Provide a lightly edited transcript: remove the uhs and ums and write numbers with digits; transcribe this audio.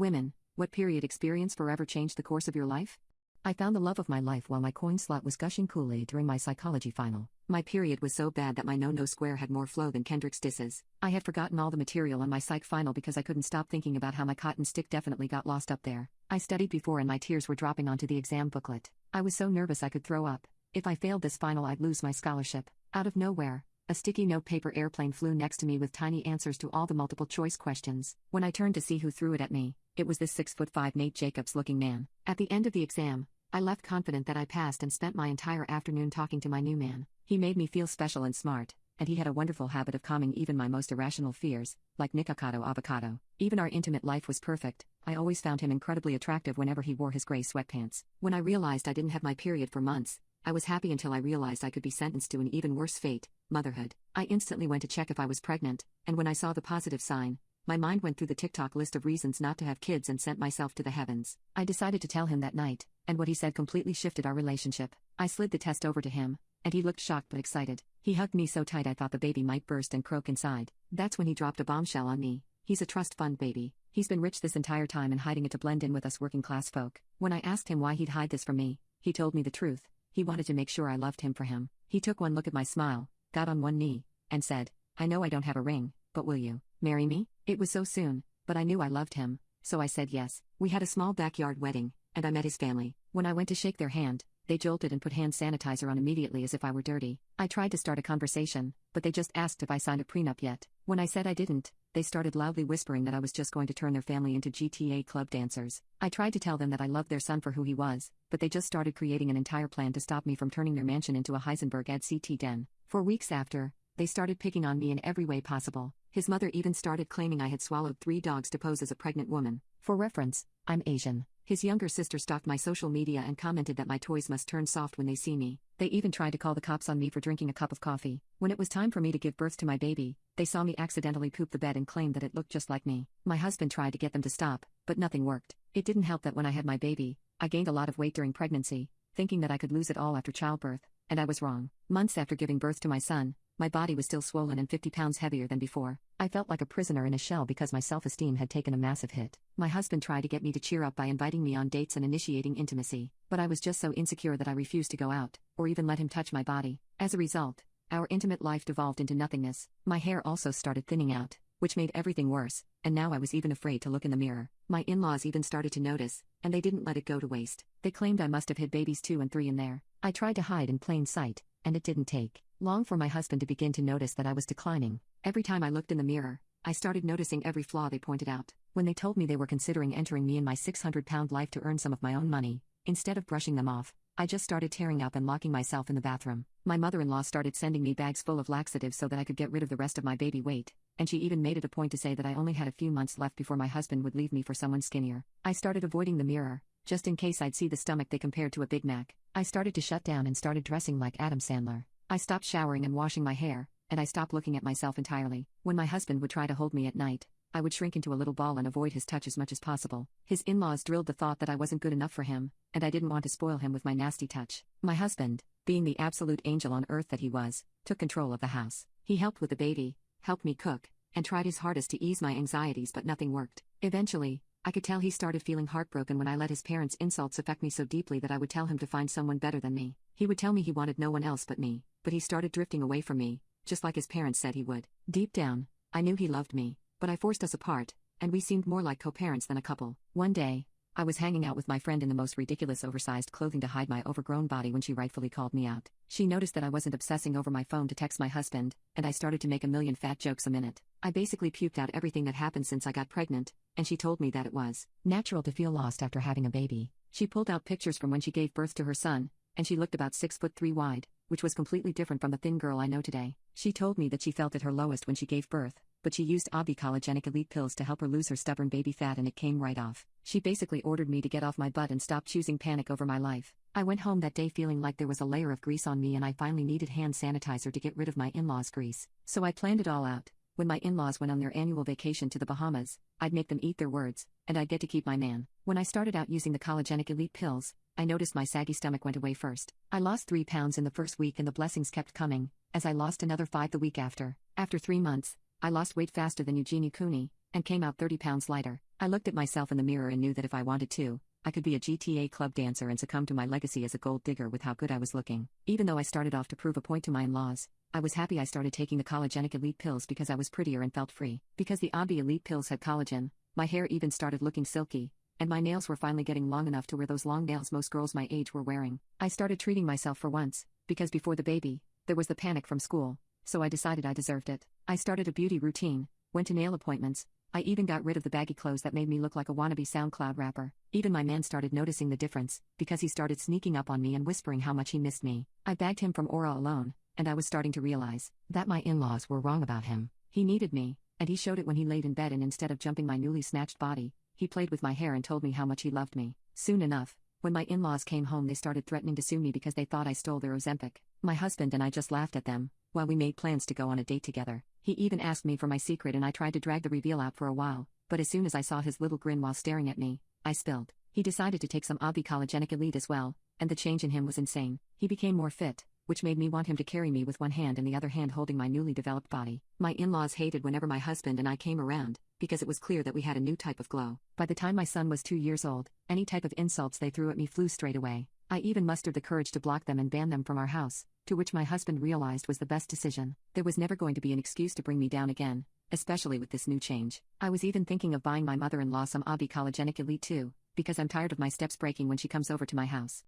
Women, what period experience forever changed the course of your life? I found the love of my life while my coin slot was gushing Kool-Aid during my psychology final. My period was so bad that my no-no square had more flow than Kendrick's disses. I had forgotten all the material on my psych final because I couldn't stop thinking about how my cotton stick definitely got lost up there. I studied before and my tears were dropping onto the exam booklet. I was so nervous I could throw up. If I failed this final I'd lose my scholarship. Out of nowhere, a sticky note paper airplane flew next to me with tiny answers to all the multiple choice questions. When I turned to see who threw it at me, it was this 6'5" Nate Jacobs looking man. At the end of the exam, I left confident that I passed and spent my entire afternoon talking to my new man. He made me feel special and smart, and he had a wonderful habit of calming even my most irrational fears, like Nikocado Avocado. Even our intimate life was perfect. I always found him incredibly attractive whenever he wore his gray sweatpants. When I realized I didn't have my period for months, I was happy until I realized I could be sentenced to an even worse fate, motherhood. I instantly went to check if I was pregnant, and when I saw the positive sign, my mind went through the TikTok list of reasons not to have kids and sent myself to the heavens. I decided to tell him that night, and what he said completely shifted our relationship. I slid the test over to him, and he looked shocked but excited. He hugged me so tight I thought the baby might burst and croak inside. That's when he dropped a bombshell on me. He's a trust fund baby. He's been rich this entire time and hiding it to blend in with us working class folk. When I asked him why he'd hide this from me, he told me the truth. He wanted to make sure I loved him for him. He took one look at my smile, got on one knee, and said, "I know I don't have a ring, but will you marry me?" It was so soon, but I knew I loved him, so I said yes. We had a small backyard wedding, and I met his family. When I went to shake their hand, they jolted and put hand sanitizer on immediately as if I were dirty. I tried to start a conversation, but they just asked if I signed a prenup yet. When I said I didn't, they started loudly whispering that I was just going to turn their family into GTA club dancers. I tried to tell them that I loved their son for who he was, but they just started creating an entire plan to stop me from turning their mansion into a Heisenberg ad CT den. For weeks after, they started picking on me in every way possible. His mother even started claiming I had swallowed 3 dogs to pose as a pregnant woman. For reference, I'm Asian. His younger sister stalked my social media and commented that my toys must turn soft when they see me. They even tried to call the cops on me for drinking a cup of coffee. When it was time for me to give birth to my baby, they saw me accidentally poop the bed and claimed that it looked just like me. My husband tried to get them to stop, but nothing worked. It didn't help that when I had my baby, I gained a lot of weight during pregnancy, thinking that I could lose it all after childbirth, and I was wrong. Months after giving birth to my son, my body was still swollen and 50 pounds heavier than before. I felt like a prisoner in a shell because my self-esteem had taken a massive hit. My husband tried to get me to cheer up by inviting me on dates and initiating intimacy, but I was just so insecure that I refused to go out, or even let him touch my body. As a result, our intimate life devolved into nothingness. My hair also started thinning out, which made everything worse, and now I was even afraid to look in the mirror. My in-laws even started to notice, and they didn't let it go to waste. They claimed I must have hid babies 2 and 3 in there. I tried to hide in plain sight, and it didn't take long for my husband to begin to notice that I was declining. Every time I looked in the mirror, I started noticing every flaw they pointed out. When they told me they were considering entering me in my 600-pound life to earn some of my own money, instead of brushing them off, I just started tearing up and locking myself in the bathroom. My mother-in-law started sending me bags full of laxatives so that I could get rid of the rest of my baby weight, and she even made it a point to say that I only had a few months left before my husband would leave me for someone skinnier. I started avoiding the mirror, just in case I'd see the stomach they compared to a Big Mac. I started to shut down and started dressing like Adam Sandler. I stopped showering and washing my hair, and I stopped looking at myself entirely. When my husband would try to hold me at night, I would shrink into a little ball and avoid his touch as much as possible. His in-laws drilled the thought that I wasn't good enough for him, and I didn't want to spoil him with my nasty touch. My husband, being the absolute angel on earth that he was, took control of the house. He helped with the baby, helped me cook, and tried his hardest to ease my anxieties, but nothing worked. Eventually, I could tell he started feeling heartbroken when I let his parents' insults affect me so deeply that I would tell him to find someone better than me. He would tell me he wanted no one else but me, but he started drifting away from me, just like his parents said he would. Deep down, I knew he loved me, but I forced us apart, and we seemed more like co-parents than a couple. One day, I was hanging out with my friend in the most ridiculous oversized clothing to hide my overgrown body when she rightfully called me out. She noticed that I wasn't obsessing over my phone to text my husband, and I started to make a million fat jokes a minute. I basically puked out everything that happened since I got pregnant, and she told me that it was natural to feel lost after having a baby. She pulled out pictures from when she gave birth to her son, and she looked about 6'3" wide, which was completely different from the thin girl I know today. She told me that she felt at her lowest when she gave birth, but she used Obvi Collagenic Elite pills to help her lose her stubborn baby fat and it came right off. She basically ordered me to get off my butt and stop choosing panic over my life. I went home that day feeling like there was a layer of grease on me and I finally needed hand sanitizer to get rid of my in-laws' grease. So I planned it all out. When my in-laws went on their annual vacation to the Bahamas, I'd make them eat their words, and I'd get to keep my man. When I started out using the Collagenic Elite pills, I noticed my saggy stomach went away first. I lost 3 pounds in the first week and the blessings kept coming, as I lost another 5 the week after. After 3 months, I lost weight faster than Eugenie Cooney, and came out 30 pounds lighter. I looked at myself in the mirror and knew that if I wanted to, I could be a GTA club dancer and succumb to my legacy as a gold digger with how good I was looking. Even though I started off to prove a point to my in-laws, I was happy I started taking the Collagenic Elite pills because I was prettier and felt free. Because the Obvi Elite pills had collagen, my hair even started looking silky, and my nails were finally getting long enough to wear those long nails most girls my age were wearing. I started treating myself for once, because before the baby, there was the panic from school, so I decided I deserved it. I started a beauty routine, went to nail appointments, I even got rid of the baggy clothes that made me look like a wannabe SoundCloud rapper. Even my man started noticing the difference, because he started sneaking up on me and whispering how much he missed me. I bagged him from Aura alone, and I was starting to realize that my in-laws were wrong about him. He needed me, and he showed it when he laid in bed and instead of jumping my newly snatched body, he played with my hair and told me how much he loved me. Soon enough, when my in-laws came home they started threatening to sue me because they thought I stole their Ozempic. My husband and I just laughed at them, while we made plans to go on a date together. He even asked me for my secret and I tried to drag the reveal out for a while, but as soon as I saw his little grin while staring at me, I spilled. He decided to take some Obvi Collagenic Elite as well, and the change in him was insane. He became more fit, which made me want him to carry me with one hand and the other hand holding my newly developed body. My in-laws hated whenever my husband and I came around, because it was clear that we had a new type of glow. By the time my son was 2 years old, any type of insults they threw at me flew straight away. I even mustered the courage to block them and ban them from our house, to which my husband realized was the best decision. There was never going to be an excuse to bring me down again, especially with this new change. I was even thinking of buying my mother-in-law some Obvi Collagenic Elite too, because I'm tired of my steps breaking when she comes over to my house.